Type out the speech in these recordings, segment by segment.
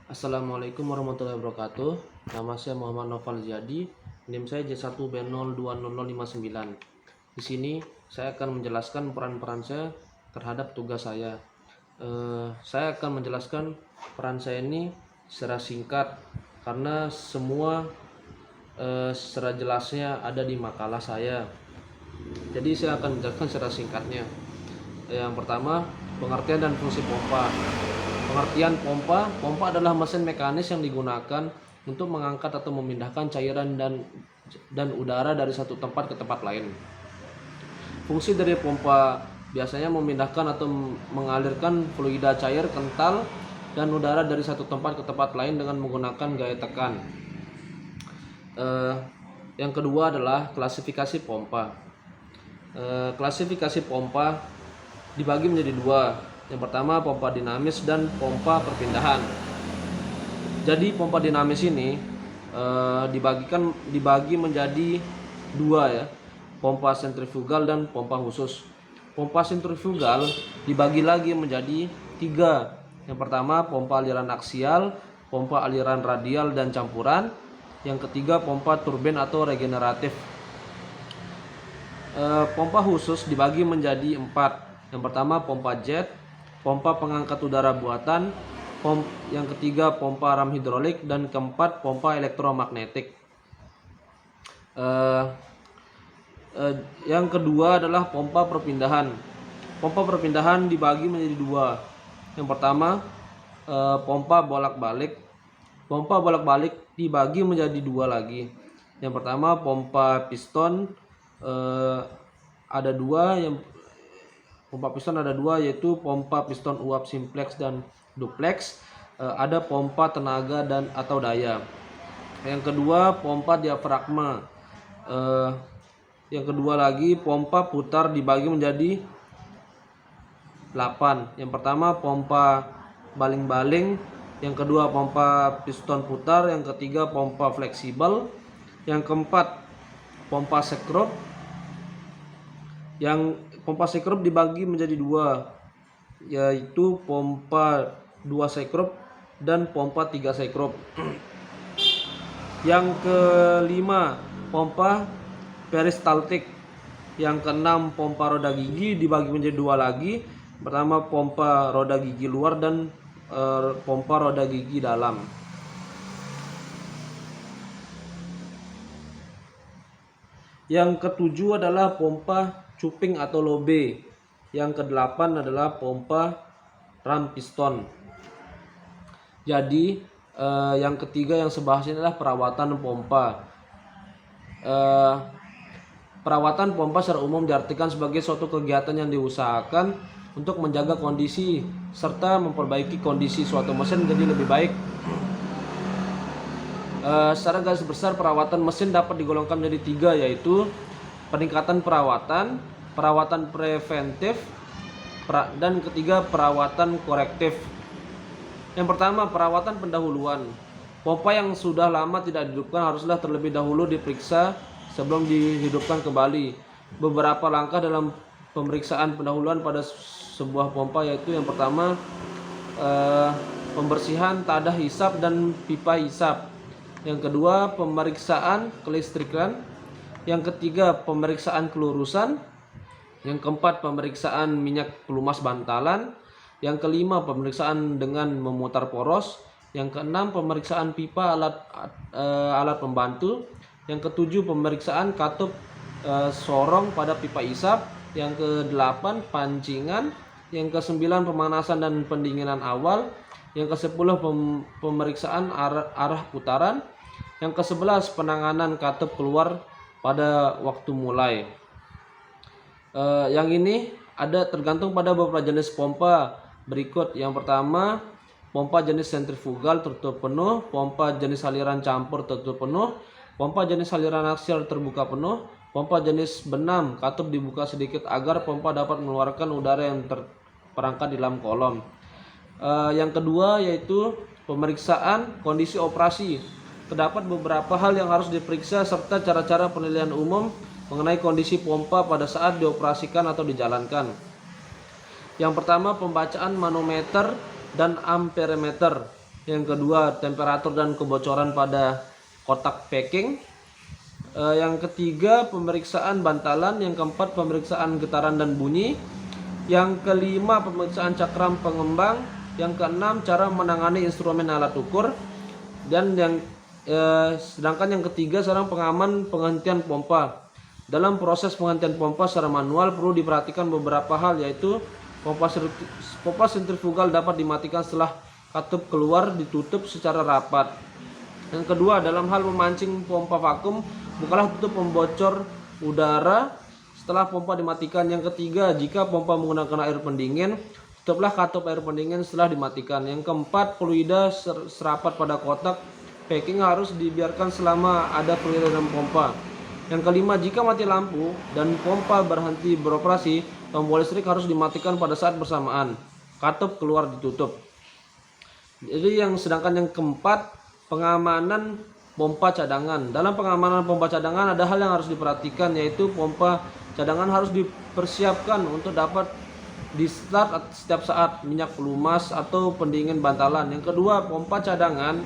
Assalamualaikum warahmatullahi wabarakatuh. Nama saya Muhammad Noval Ziyadi. NIM saya J1B020059. Di sini saya akan menjelaskan peran-peran saya terhadap tugas saya. Saya akan menjelaskan peran saya ini secara singkat karena semua secara jelasnya ada di makalah saya. Jadi saya akan menjelaskan secara singkatnya. Yang pertama, pengertian dan fungsi pompa. Pengertian pompa, pompa adalah mesin mekanis yang digunakan untuk mengangkat atau memindahkan cairan dan udara dari satu tempat ke tempat lain. Fungsi dari pompa biasanya memindahkan atau mengalirkan fluida cair kental dan udara dari satu tempat ke tempat lain dengan menggunakan gaya tekan. Yang kedua adalah klasifikasi pompa. Klasifikasi pompa dibagi menjadi dua. Yang pertama pompa dinamis dan pompa perpindahan. Jadi pompa dinamis ini dibagi menjadi dua ya, pompa sentrifugal dan pompa khusus. Pompa sentrifugal dibagi lagi menjadi tiga. Yang pertama pompa aliran aksial, pompa aliran radial dan campuran. Yang ketiga pompa turbin atau regeneratif. Pompa khusus dibagi menjadi empat. Yang pertama pompa jet, pompa pengangkat udara buatan, yang ketiga pompa ram hidrolik, dan keempat pompa elektromagnetik. Yang kedua adalah pompa perpindahan. Pompa perpindahan dibagi menjadi dua. Yang pertama pompa bolak-balik. Pompa bolak-balik dibagi menjadi dua lagi. Yang pertama pompa piston ada dua. Pompa piston ada dua, yaitu pompa piston uap simplex dan duplex. Ada pompa tenaga dan atau daya. Yang kedua pompa diafragma. Yang kedua lagi pompa putar dibagi menjadi 8. Yang pertama pompa baling-baling, yang kedua pompa piston putar, yang ketiga pompa fleksibel, yang keempat pompa sekrup. Yang pompa sekrup dibagi menjadi dua, yaitu pompa 2 sekrup dan pompa 3 sekrup. Yang kelima pompa peristaltik. Yang keenam pompa roda gigi dibagi menjadi dua lagi. Pertama pompa roda gigi luar dan pompa roda gigi dalam. Yang ketujuh adalah pompa cuping atau lobe. Yang kedelapan adalah pompa ram piston. Jadi yang ketiga yang sebelah sini adalah perawatan pompa. Perawatan pompa secara umum diartikan sebagai suatu kegiatan yang diusahakan untuk menjaga kondisi serta memperbaiki kondisi suatu mesin menjadi lebih baik. Secara garis besar perawatan mesin dapat digolongkan menjadi tiga, yaitu peningkatan perawatan, perawatan preventif, dan ketiga perawatan korektif. Yang pertama perawatan pendahuluan. Pompa yang sudah lama tidak dihidupkan haruslah terlebih dahulu diperiksa sebelum dihidupkan kembali. Beberapa langkah dalam pemeriksaan pendahuluan pada sebuah pompa, yaitu yang pertama pembersihan tadah hisap dan pipa hisap. Yang kedua pemeriksaan kelistrikan. Yang ketiga pemeriksaan kelurusan. Yang keempat pemeriksaan minyak pelumas bantalan. Yang kelima pemeriksaan dengan memutar poros. Yang keenam pemeriksaan pipa alat pembantu. Yang ketujuh pemeriksaan katup sorong pada pipa isap. Yang kedelapan pancingan. Yang kesembilan pemanasan dan pendinginan awal. Yang kesepuluh pemeriksaan arah putaran. Yang kesebelas penanganan katup keluar pada waktu mulai. Yang ini ada tergantung pada beberapa jenis pompa berikut. Yang pertama pompa jenis sentrifugal tertutup penuh, pompa jenis aliran campur tertutup penuh, pompa jenis aliran aksial terbuka penuh, pompa jenis benam katup dibuka sedikit agar pompa dapat mengeluarkan udara yang terperangkap di dalam kolom. Yang kedua yaitu pemeriksaan kondisi operasi. Terdapat beberapa hal yang harus diperiksa serta cara-cara penilaian umum mengenai kondisi pompa pada saat dioperasikan atau dijalankan. Yang pertama pembacaan manometer dan amperemeter. Yang kedua, temperatur dan kebocoran pada kotak packing. Yang ketiga, pemeriksaan bantalan. Yang keempat, pemeriksaan getaran dan bunyi. Yang kelima, pemeriksaan cakram pengembang. Yang keenam, cara menangani instrumen alat ukur. Dan sedangkan yang ketiga, sekarang pengaman penghentian pompa. Dalam proses penghentian pompa secara manual perlu diperhatikan beberapa hal, yaitu pompa sentrifugal dapat dimatikan setelah katup keluar ditutup secara rapat. Yang kedua, dalam hal memancing pompa vakum, bukalah tutup pembocor udara setelah pompa dimatikan. Yang ketiga, jika pompa menggunakan air pendingin, tutuplah katup air pendingin setelah dimatikan. Yang keempat, fluida serapat pada kotak packing harus dibiarkan selama ada fluida dalam pompa. Yang kelima, jika mati lampu dan pompa berhenti beroperasi, tombol listrik harus dimatikan pada saat bersamaan. Katup keluar ditutup. Jadi sedangkan yang keempat, pengamanan pompa cadangan. Dalam pengamanan pompa cadangan ada hal yang harus diperhatikan, yaitu pompa cadangan harus dipersiapkan untuk dapat di start setiap saat minyak pelumas atau pendingin bantalan. Yang kedua, pompa cadangan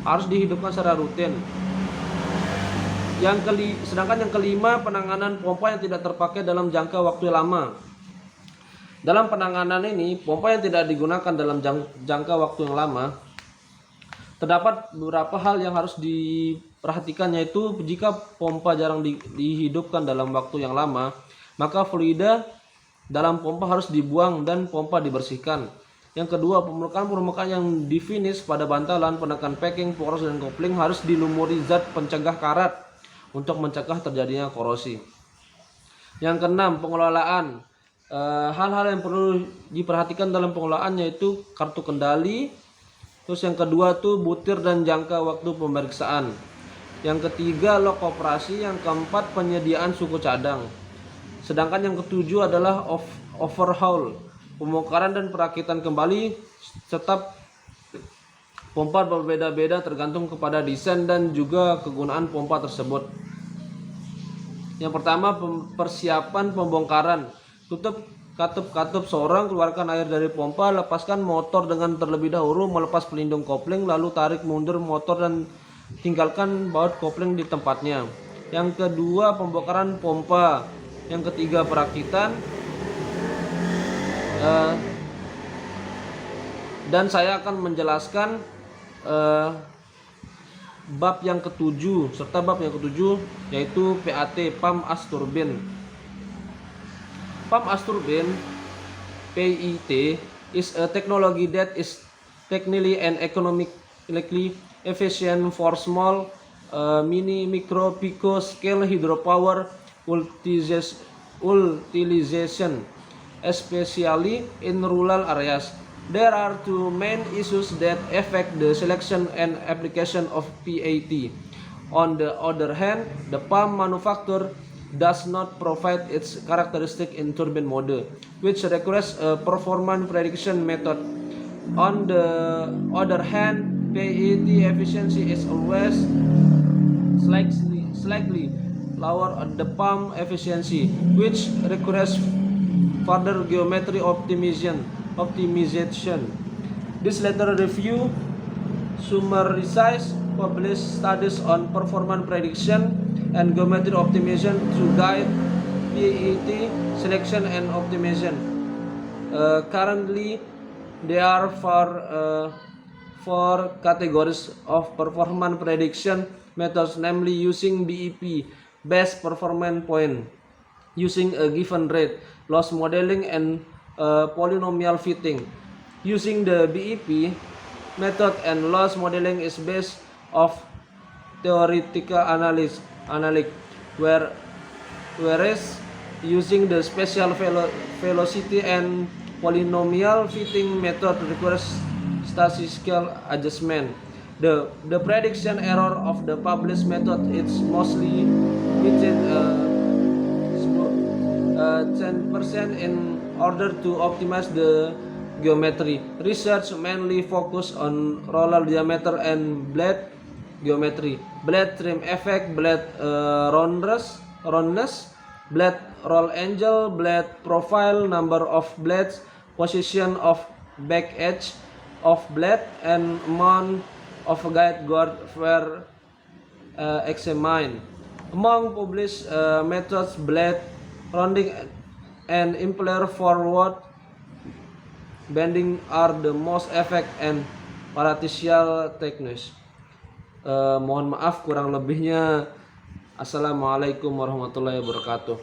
harus dihidupkan secara rutin. Sedangkan yang kelima, penanganan pompa yang tidak terpakai dalam jangka waktu lama. Dalam penanganan ini, pompa yang tidak digunakan dalam jangka waktu yang lama, terdapat beberapa hal yang harus diperhatikan, yaitu jika pompa jarang dihidupkan dalam waktu yang lama, maka fluida dalam pompa harus dibuang dan pompa dibersihkan. Yang kedua, permukaan yang difinish pada bantalan, penekan packing, poros dan kopling harus dilumuri zat pencegah karat untuk mencegah terjadinya korosi. Yang keenam, pengelolaan. Hal-hal yang perlu diperhatikan dalam pengelolaan yaitu kartu kendali. Terus yang kedua tuh butir dan jangka waktu pemeriksaan. Yang ketiga, log operasi. Yang keempat, penyediaan suku cadang. Sedangkan yang ketujuh adalah overhaul, pembongkaran dan perakitan kembali. Setiap pompa berbeda-beda tergantung kepada desain dan juga kegunaan pompa tersebut. Yang pertama, persiapan pembongkaran. Tutup katup sorong, keluarkan air dari pompa, lepaskan motor dengan terlebih dahulu, melepas pelindung kopling, lalu tarik mundur motor dan tinggalkan baut kopling di tempatnya. Yang kedua, pembongkaran pompa. Yang ketiga, perakitan. Dan saya akan menjelaskan bab yang ketujuh serta bab yang ketujuh, yaitu PAT, pump as turbine. Pump as turbine, PIT, is a technology that is technically and economically efficient for small, micro, pico scale hydropower utilization, especially in rural areas. There are two main issues that affect the selection and application of PAT. On the other hand, the pump manufacturer does not provide its characteristic in turbine mode, which requires a performance prediction method. On the other hand, PAT efficiency is always slightly lower at the pump efficiency, which requires further geometry optimization. This latter review summarizes published studies on performance prediction and geometry optimization to guide PAT selection and optimization. Currently, there are four categories of performance prediction methods, namely using BEP, best performance point, using a given rate, loss modeling, and polynomial fitting. Using the BEP method and loss modeling is based of theoretical analysis, whereas using the spatial velocity and polynomial fitting method requires statistical adjustment. The prediction error of the published method is mostly within 10% in order to optimize the geometry. Research mainly focus on roller diameter and blade geometry, blade trim effect, blade roundness, blade roll angle, blade profile, number of blades, position of back edge, of blade and amount of guide guard were examined. Among published methods, blade rounding and impeller forward bending are the most effective and partial techniques. Mohon maaf kurang lebihnya. Assalamualaikum warahmatullahi wabarakatuh.